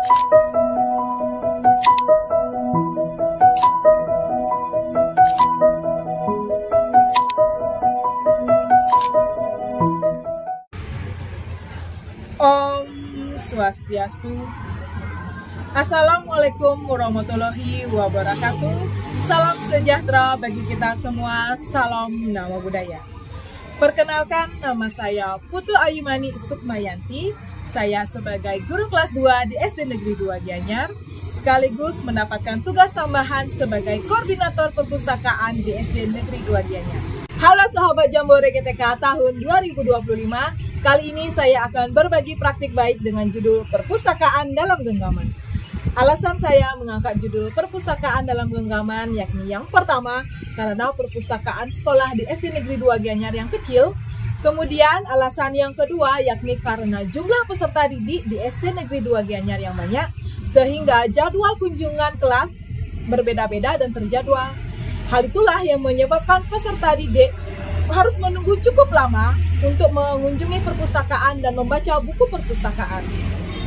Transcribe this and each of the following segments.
Om Swastiastu. Assalamualaikum warahmatullahi wabarakatuh. Salam sejahtera bagi kita semua. Salam Nama Budaya. Perkenalkan, nama saya Putu Ayumani Sukmayanti. Saya sebagai guru kelas 2 di SD Negeri 2 Gianyar, sekaligus mendapatkan tugas tambahan sebagai koordinator perpustakaan di SD Negeri 2 Gianyar. Halo sahabat Jambore GTK tahun 2025. Kali ini saya akan berbagi praktik baik dengan judul Perpustakaan dalam Genggaman. Alasan saya mengangkat judul Perpustakaan dalam Genggaman yakni yang pertama, karena perpustakaan sekolah di SD Negeri 2 Gianyar yang kecil. Kemudian alasan yang kedua yakni karena jumlah peserta didik di SD Negeri 2 Gianyar yang banyak, sehingga jadwal kunjungan kelas berbeda-beda dan terjadwal. Hal itulah yang menyebabkan peserta didik harus menunggu cukup lama untuk mengunjungi perpustakaan dan membaca buku perpustakaan.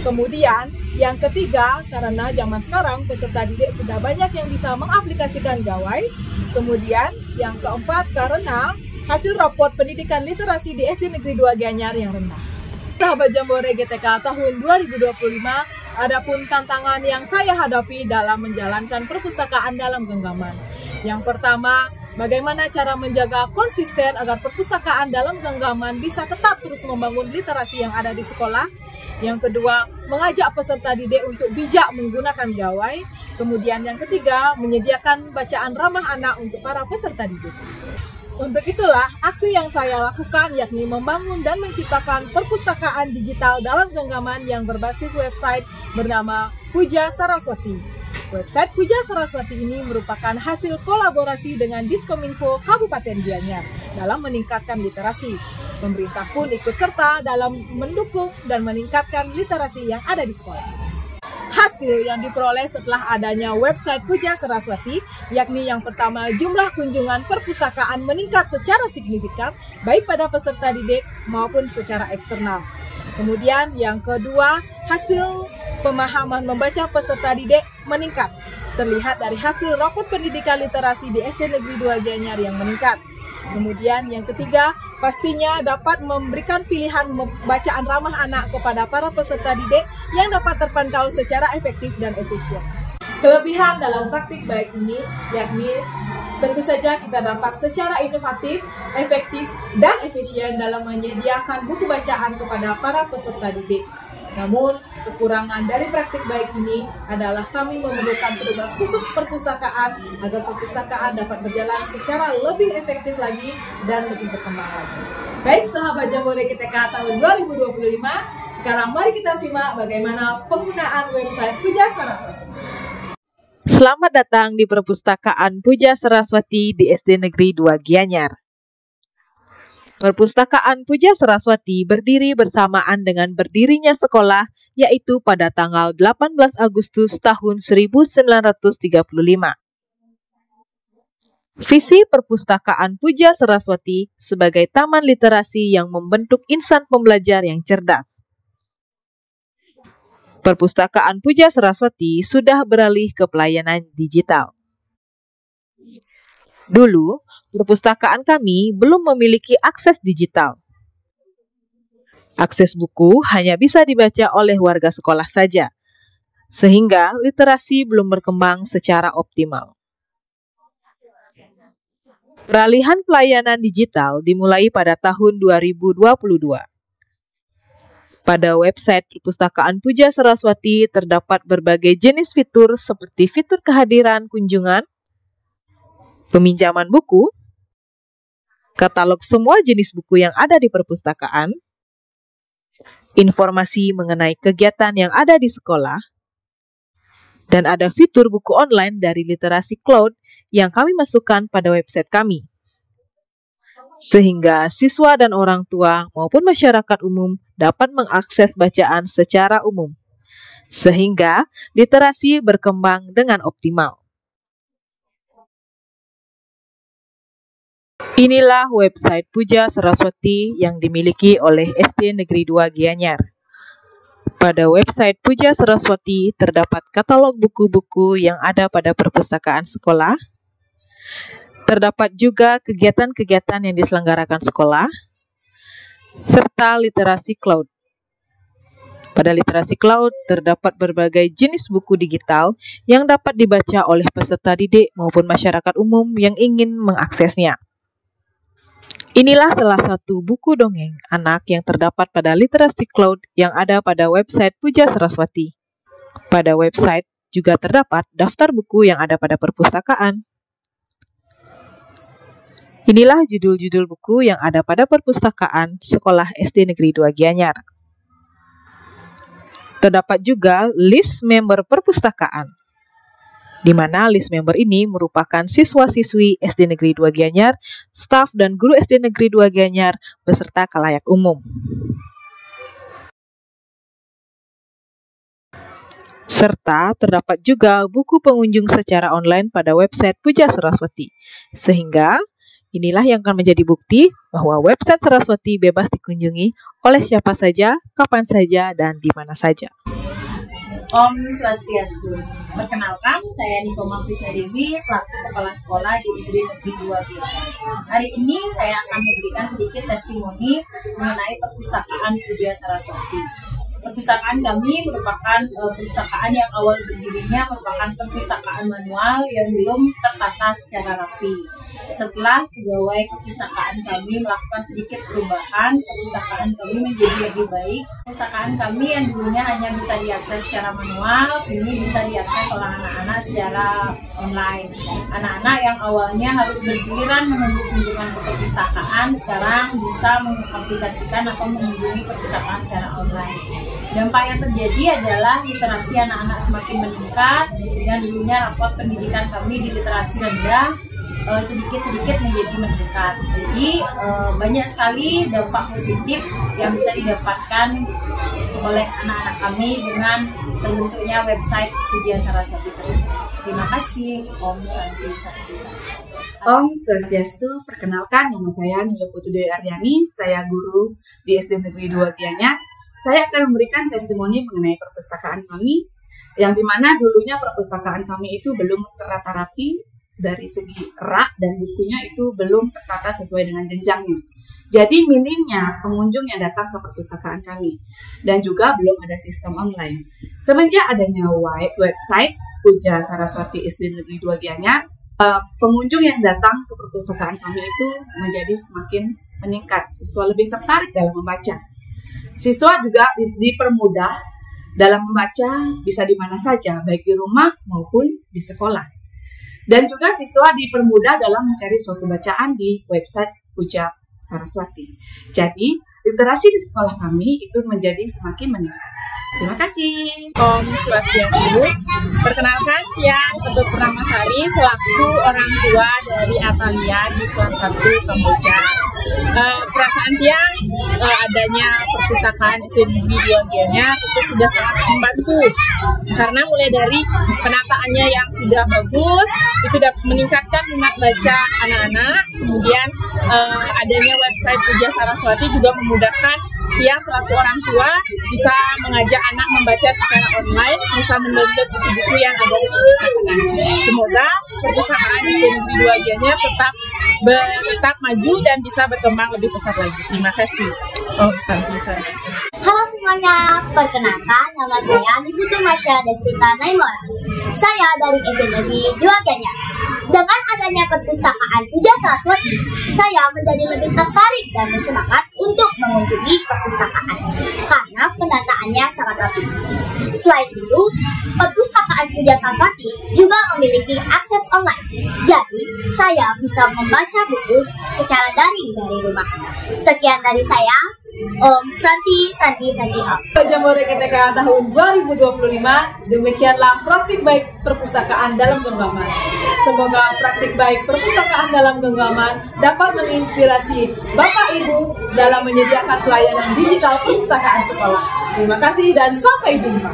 Kemudian, yang ketiga, karena zaman sekarang peserta didik sudah banyak yang bisa mengaplikasikan gawai. Kemudian, yang keempat, karena hasil raport pendidikan literasi di SD Negeri 2 Gianyar yang rendah. Sahabat Jambore GTK tahun 2025, adapun tantangan yang saya hadapi dalam menjalankan perpustakaan dalam genggaman. Yang pertama, bagaimana cara menjaga konsisten agar perpustakaan dalam genggaman bisa tetap terus membangun literasi yang ada di sekolah. Yang kedua, mengajak peserta didik untuk bijak menggunakan gawai. Kemudian yang ketiga, menyediakan bacaan ramah anak untuk para peserta didik. Untuk itulah, aksi yang saya lakukan yakni membangun dan menciptakan perpustakaan digital dalam genggaman yang berbasis website bernama Puja Saraswati. Website Puja Saraswati ini merupakan hasil kolaborasi dengan Diskominfo Kabupaten Gianyar dalam meningkatkan literasi. Pemerintah pun ikut serta dalam mendukung dan meningkatkan literasi yang ada di sekolah. Hasil yang diperoleh setelah adanya website Puja Saraswati, yakni yang pertama, jumlah kunjungan perpustakaan meningkat secara signifikan, baik pada peserta didik maupun secara eksternal. Kemudian yang kedua, hasil pemahaman membaca peserta didik meningkat. Terlihat dari hasil raport pendidikan literasi di SD Negeri 2 Gianyar yang meningkat. Kemudian yang ketiga, pastinya dapat memberikan pilihan bacaan ramah anak kepada para peserta didik yang dapat terpantau secara efektif dan efisien. Kelebihan dalam praktik baik ini yakni tentu saja kita dapat secara inovatif, efektif, dan efisien dalam menyediakan buku bacaan kepada para peserta didik. Namun, kekurangan dari praktik baik ini adalah kami memerlukan petugas khusus perpustakaan agar perpustakaan dapat berjalan secara lebih efektif lagi dan lebih berkembang lagi. Baik sahabat Jambore GTK tahun 2025, sekarang mari kita simak bagaimana penggunaan website Puja Saraswati. Selamat datang di Perpustakaan Puja Saraswati di SD Negeri 2 Gianyar. Perpustakaan Puja Saraswati berdiri bersamaan dengan berdirinya sekolah, yaitu pada tanggal 18 Agustus tahun 1935. Visi Perpustakaan Puja Saraswati sebagai taman literasi yang membentuk insan pembelajar yang cerdas. Perpustakaan Puja Saraswati sudah beralih ke pelayanan digital. Dulu, perpustakaan kami belum memiliki akses digital. Akses buku hanya bisa dibaca oleh warga sekolah saja, sehingga literasi belum berkembang secara optimal. Peralihan pelayanan digital dimulai pada tahun 2022. Pada website Perpustakaan Puja Saraswati terdapat berbagai jenis fitur seperti fitur kehadiran kunjungan, peminjaman buku, katalog semua jenis buku yang ada di perpustakaan, informasi mengenai kegiatan yang ada di sekolah, dan ada fitur buku online dari Literasi Cloud yang kami masukkan pada website kami. Sehingga siswa dan orang tua maupun masyarakat umum dapat mengakses bacaan secara umum. Sehingga literasi berkembang dengan optimal. Inilah website Puja Saraswati yang dimiliki oleh SD Negeri 2 Gianyar. Pada website Puja Saraswati terdapat katalog buku-buku yang ada pada perpustakaan sekolah. Terdapat juga kegiatan-kegiatan yang diselenggarakan sekolah, serta literasi cloud. Pada literasi cloud terdapat berbagai jenis buku digital yang dapat dibaca oleh peserta didik maupun masyarakat umum yang ingin mengaksesnya. Inilah salah satu buku dongeng anak yang terdapat pada literasi cloud yang ada pada website Puja Saraswati. Pada website juga terdapat daftar buku yang ada pada perpustakaan. Inilah judul-judul buku yang ada pada perpustakaan Sekolah SD Negeri 2 Gianyar. Terdapat juga list member perpustakaan, di mana list member ini merupakan siswa-siswi SD Negeri 2 Gianyar, staf dan guru SD Negeri 2 Gianyar, beserta khalayak umum. Serta terdapat juga buku pengunjung secara online pada website Puja Saraswati, sehingga inilah yang akan menjadi bukti bahwa website Saraswati bebas dikunjungi oleh siapa saja, kapan saja, dan di mana saja. Om Swastiastu. Perkenalkan, saya Nikoma Krisna Dewi selaku Kepala Sekolah di SD Negeri 2 Gianyar. Hari ini saya akan memberikan sedikit testimoni mengenai perpustakaan Puja Saraswati. Perpustakaan kami merupakan perpustakaan yang awal berdirinya merupakan perpustakaan manual yang belum tertata secara rapi. Setelah pegawai perpustakaan kami melakukan sedikit perubahan, perpustakaan kami menjadi lebih baik. Perpustakaan kami yang dulunya hanya bisa diakses secara manual, kini bisa diakses oleh anak-anak secara online. Anak-anak yang awalnya harus bergiliran menunggu kunjungan ke perpustakaan, sekarang bisa mengaplikasikan atau mengunjungi perpustakaan secara online. Dampak yang terjadi adalah literasi anak-anak semakin meningkat, yang dulunya rapot pendidikan kami di literasi rendah sedikit-sedikit menjadi meningkat. Jadi banyak sekali dampak positif yang bisa didapatkan oleh anak-anak kami dengan terbentuknya website Puja Saraswati tersebut. Terima kasih. Om Santi Santi. Om Swastiastu. Perkenalkan, nama saya Nila Putu Dewi Aryani. Saya guru di SD Negeri 2 Gianyar. Saya akan memberikan testimoni mengenai perpustakaan kami, yang dimana dulunya perpustakaan kami itu belum tertata rapi dari segi rak dan bukunya itu belum tertata sesuai dengan jenjangnya. Jadi minimnya pengunjung yang datang ke perpustakaan kami, dan juga belum ada sistem online. Semenjak adanya website Puja Saraswati SD Negeri 2 Gianyar, pengunjung yang datang ke perpustakaan kami itu menjadi semakin meningkat. Siswa lebih tertarik dalam membaca. Siswa juga dipermudah dalam membaca, bisa di mana saja, baik di rumah maupun di sekolah. Dan juga siswa dipermudah dalam mencari suatu bacaan di website Puja Saraswati. Jadi, literasi di sekolah kami itu menjadi semakin meningkat. Terima kasih. Om Swastiastu. Perkenalkan, Tiang Ketut Purnamasari selaku orang tua dari Atalia di kelas 1 Kamboja. Perasaan Tiang adanya perpustakaan SD Negeri 2 Gianyar itu sudah sangat membantu, karena mulai dari penataannya yang sudah bagus itu dapat meningkatkan minat baca anak-anak. Kemudian adanya website Puja Saraswati juga memudahkan Tiang selaku orang tua bisa mengajak anak membaca secara online, bisa mendownload buku-buku yang ada di perpustakaan. Semoga perpustakaan SD Negeri 2 Gianyar tetap maju dan bisa berkembang lebih pesat lagi. Terima kasih. Om Santi Santi. Halo semuanya, perkenalkan nama saya Niputu Masya Destita Naimora. Saya dari SD Negeri 2 Gianyar. Dengan adanya perpustakaan Puja Saraswati, saya menjadi lebih tertarik dan bersemangat untuk mengunjungi perpustakaan karena penataannya sangat rapi. Selain itu, perpustakaan Puja Saraswati juga memiliki akses online. Jadi, saya bisa membaca buku secara daring dari rumah. Sekian dari saya. Om Santi Om. Jambore KTK tahun 2025, demikianlah praktik baik perpustakaan dalam genggaman. Semoga praktik baik perpustakaan dalam genggaman dapat menginspirasi Bapak Ibu dalam menyediakan pelayanan digital perpustakaan sekolah. Terima kasih dan sampai jumpa.